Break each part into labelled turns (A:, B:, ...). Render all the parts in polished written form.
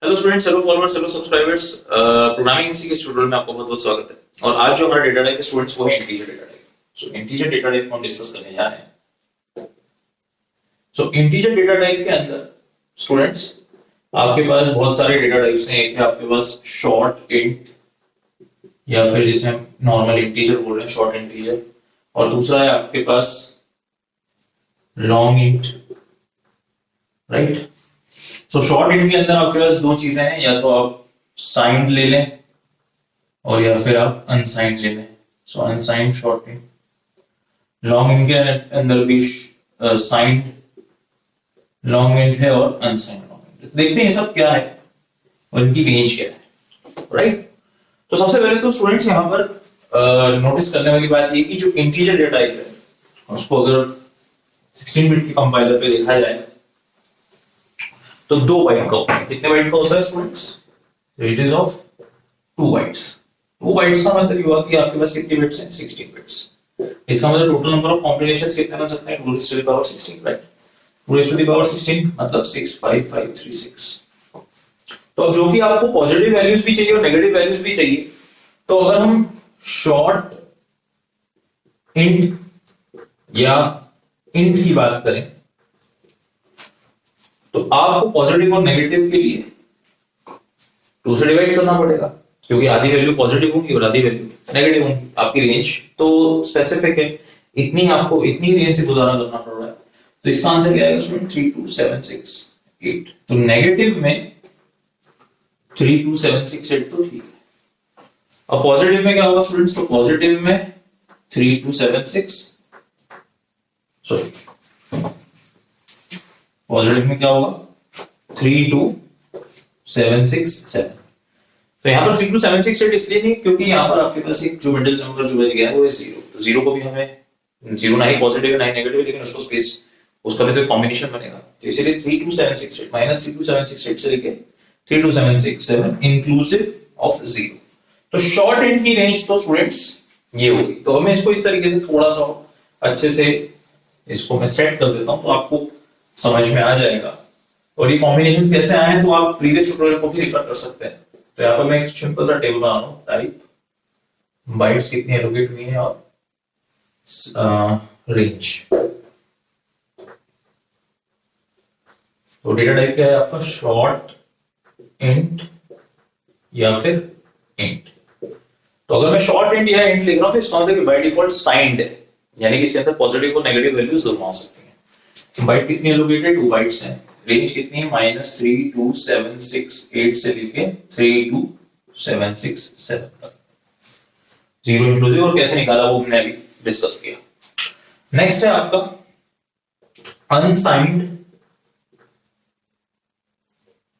A: Hello students, hello followers, hello subscribers. Programming इसी के tutorial में आपका बहुत बहुत स्वागत है। और आज जो हमारा डेटा टाइप है स्टूडेंट्स, वो है इंटीजर डेटा टाइप। सो इंटीजर डेटा टाइप को हम डिस्कस करने जा रहे हैं। सो इंटीजर डेटा टाइप के अंदर स्टूडेंट्स आपके पास बहुत सारे डेटा टाइप्स हैं। एक है आपके पास शॉर्ट इंट, या फिर जिसे हम नॉर्मल इंटीजर बोल रहे हैं, शॉर्ट इंटीजर। और दूसरा है आपके पास long int, right. So short int के अंदर आपके पास दो चीजें हैं, या तो आप साइंड ले लें और या फिर आप अनसाइंड ले लें। So unsigned short int. Long int के अंदर भी साइंड लॉन्ग इंट है और अनसाइंड लॉन्ग इंट। देखते हैं ये सब क्या है और इनकी रेंज क्या है, राइट। तो सबसे पहले तो स्टूडेंट्स यहाँ पर नोटिस करने वाली बात ये कि जो इंटीजर डेटा टाइप है उसको अगर 16 बिट के कंपाइलर पे देखा जाए तो 2 बाइट का होता है। कितने बाइट का होता है students? It is of 2 bytes. 2 bytes का मतलब हुआ कि आपके पास कितने बिट्स हैं? 16 बिट्स। इसका मतलब टोटल नंबर ऑफ कॉम्बिनेशंस कितने बन सकते हैं? 2 raised to the power 16, right. 2 raised to the power 16 मतलब 65536। तो अब जो कि आपको पॉजिटिव वैल्यूज भी चाहिए और नेगेटिव वैल्यूज भी चाहिए, तो अगर हम शॉर्ट इंट या इंट की बात करें तो आपको पॉजिटिव और नेगेटिव के लिए 2 से डिवाइड करना पड़ेगा, क्योंकि आधी वैल्यू पॉजिटिव होगी और आधी वैल्यू नेगेटिव होगी। आपकी रेंज तो स्पेसिफिक है, इतनी आपको इतनी रेंज से गुजारा करना पड़ रहा है। तो इसका आंसर क्या आएगा स्टूडेंट? 32768। तो नेगेटिव में 32768 तो ठीक है। अब पॉजिटिव में क्या होगा स्टूडेंट्स? तो पॉजिटिव में 3276, सॉरी, पॉजिटिव में क्या होगा? 32767। तो यहाँ पर 32768 इसलिए नहीं क्योंकि यहाँ पर आपके पास एक जो मिडिल नंबर जो बच गया है वो है 0। तो 0 को भी हमें, 0 ना ही पॉजिटिव है ना ही नेगेटिव है, लेकिन उसको स्पेस, उसका भी तो कॉम्बिनेशन बनेगा। तो इसीलिए 32768 माइनस 32768 से लेके 32767 इंक्लूसिव ऑफ 0। तो शॉर्ट इंट की रेंज तो स्टूडेंट्स ये होगी। तो हमें इसको इस तरीके से थोड़ा सा अच्छे से इसको मैं सेट कर देता हूं तो आपको समझ में आ जाएगा। और ये कॉम्बिनेशंस कैसे आए हैं तो आप प्रीवियस ट्यूटोरियल को भी रेफर कर सकते हैं। तो यहाँ पर मैं एक सिंपल सा टेबल बना रहा हूँ, टाइप बाइट्स कितनी एलोकेट हुई है और रेंज। तो डेटा टाइप क्या है आपका? शॉर्ट इंट या फिर इंट। तो अगर मैं शॉर्ट इंट या इंट लिख रहा हूं तो इसका मतलब बाय डिफॉल्ट साइंड है, यानी कि इसके अंदर पॉजिटिव और नेगेटिव वैल्यूज दोनों आ सकती हैं। बाइट कितनी एलोकेटेड? 2 बाइट्स हैं। रेंज कितनी है? -32768 से लेके 32767 तक, 0 इंक्लूसिव। और कैसे निकाला वो हमने अभी डिस्कस किया। नेक्स्ट है आपका अनसाइंड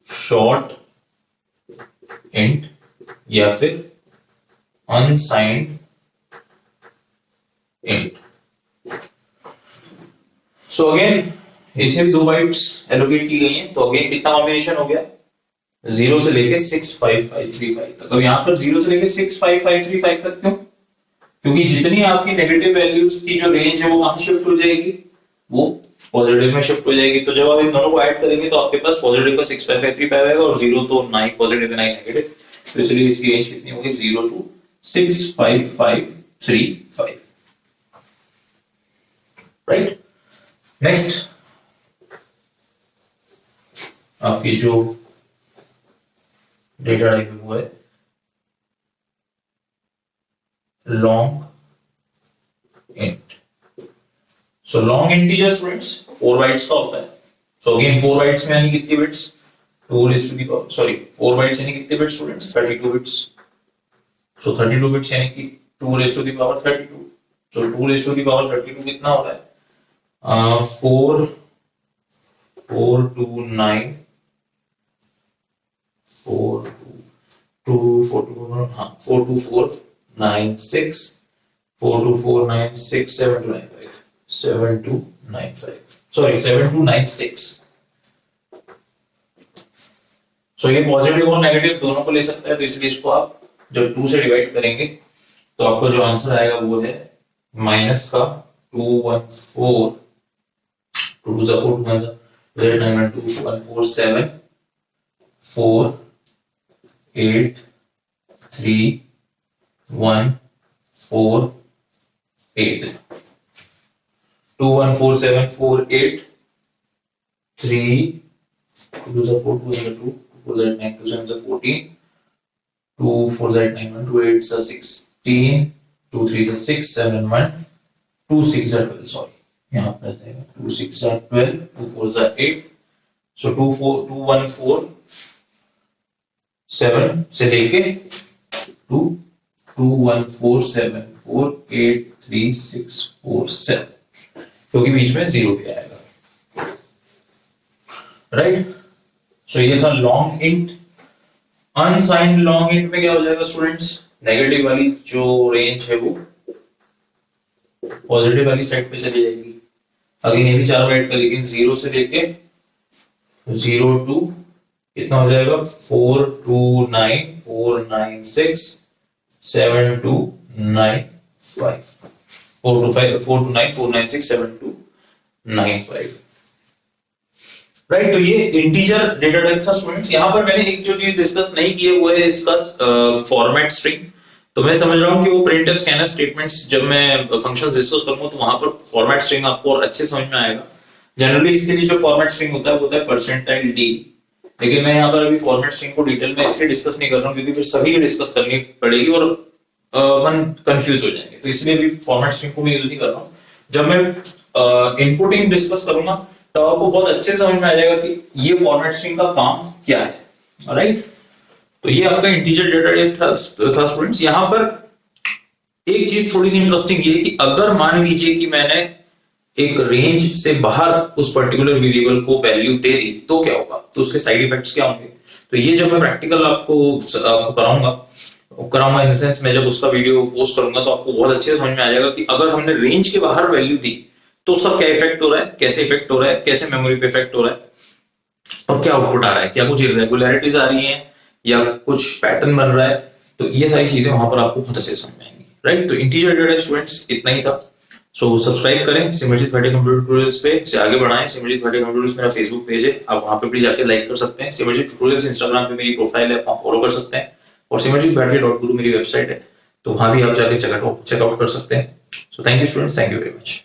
A: शॉर्ट इंट या फिर अनसाइंड इंट। सो अगेन इसे भी 2 बाइट्स एलोकेट की गई हैं। तो अगेन कितना कॉम्बिनेशन हो गया? 0 से लेके 65535 तक। अब यहां पर 0 से लेके 65535 तक क्यों? क्योंकि जितनी आपकी नेगेटिव वैल्यूज की जो रेंज है वो कहां शिफ्ट हो जाएगी? वो पॉजिटिव में शिफ्ट हो जाएगी। तो जब आप इन दोनों को ऐड करेंगे तो आपके पास पॉजिटिव का 65535 आएगा और 0 तो ना ही पॉजिटिव है ना ही नेगेटिव। तो इसलिए इसकी रेंज कितनी होगी? 0 to 65535, राइट। नेक्स्ट आपकी जो डेटा टाइप है वो है long int. So long integer students 4 bytes का होता है। सो अगेन 4 बाइट्स में यानी कितनी bits? 2 raised to the power, sorry 4 bytes यानी कितने बिट्स स्टूडेंट्स? 32 बिट्स। सो 32 बिट्स यानी कि 2 raised to the power 32। So 2 raised to the power 32 कितना हो रहा है? 4429 42496 7295 7295, सॉरी 7296। सो ये पॉजिटिव और नेगेटिव दोनों को ले सकता है। तो इसलिए इसको आप जब 2 से डिवाइड करेंगे तो आपको जो आंसर आएगा वो है माइनस का 214 2 2 1 2 147 4 8 3 1 4 8 2 1 4 7 4 8 3 2 is 4 2 is 2 4 is 9 2 7 is 14 2 4 is 9 1 2 8 is 16 2 3 is 6 7 1 2 6 is 12 sorry यहाँ पर जाएगा 2 6 is 12 2 4 is 8 so 2 4 2 1 4 7 से लेके 2 2 1 4 7 4 8 3 6 4 7 क्योंकि बीच में 0 भी आएगा राइट सो ये था long int unsigned long int में क्या हो जाएगा स्टूडेंट्स नेगेटिव वाली जो रेंज है वो पॉजिटिव वाली साइड पे चली जाएगी अगेन ये भी चारों ऐड कर लेकिन 0 से लेके 0 टू कितना हो जाएगा 4 2 9 4 9 6 7 2 9 5 4 to 5 4 to 9 4 9 6 7 2 9 5 राइट तो ये इंटीजर डेटा टाइप था स्टूडेंट्स यहाँ पर मैंने एक जो चीज डिस्कस नहीं की है वो है इसका फॉर्मेट स्ट्रिंग तो मैं समझ रहा हूँ कि वो प्रिंटफ स्कैनर स्टेटमेंट्स जब मैं फंक्शंस डिस्कस करूंगा तो वहां पर फॉर्मेट स्ट्रिंग आपको और अच्छे समझ में आएगा जनरली इसके लिए जो फॉर्मेट स्ट्रिंग होता है वो होता है परसेंटाइल डी लेकिन मैं यहाँ पर अभी फॉर्मेट स्ट्रिंग को डिटेल में इसलिए डिस्कस नहीं कर रहा हूँ क्योंकि फिर सभी को डिस्कस करनी पड़ेगी और मन कंफ्यूज हो जाएंगे तो इसलिए भी फॉर्मेट स्ट्रिंग को मैं यूज नहीं कर रहा हूँ जब मैं इनपुटिंग डिस्कस करूंगा तो आपको बहुत अच्छे समझ में आ जाएगा कि ये फॉर्मेट स्ट्रिंग का काम क्या है राइट तो ये आपका इंटीजर डेटा टाइप था स्टूडेंट्स यहाँ पर एक चीज थोड़ी सी इंटरेस्टिंग ये कि अगर मान लीजिए कि मैंने एक रेंज से बाहर उस पर्टिकुलर वेरिएबल को वैल्यू दे दी तो क्या होगा तो उसके साइड इफेक्ट्स क्या होंगे तो ये जब मैं प्रैक्टिकल आपको कराऊंगा इन द सेंस मैं जब उसका वीडियो पोस्ट करूंगा तो आपको बहुत अच्छे से समझ में आ जाएगा कि अगर हमने रेंज के बाहर वैल्यू दी तो उसका क्या इफेक्ट हो रहा है कैसे इफेक्ट हो रहा है कैसे मेमोरी पे इफेक्ट हो रहा है और क्या आउटपुट आ रहा है क्या कुछ इरेगुलरिटीज आ रही हैं या कुछ पैटर्न बन रहा है तो ये सारी चीजें वहां पर आपको बहुत अच्छे से समझ में आएंगी राइट तो इंटीजर डेटा स्टूडेंट्स इतना ही था सो सब्सक्राइब करें सिमरजीत भाटिया कंप्यूटर ट्यूटोरियल्स पे से आगे बढ़ाएं सिमरजीत भाटिया कंप्यूटर्स मेरा फेसबुक पेज है आप वहां पे भी जाके लाइक कर सकते हैं सिमरजीत ट्यूटोरियल्स इंस्टाग्राम पे मेरी प्रोफाइल है आप फॉलो कर सकते हैं और simarjitbhatia.guru मेरी वेबसाइट है तो वहां भी आप जाके चेकआउट कर सकते हैं so thank you students thank you very much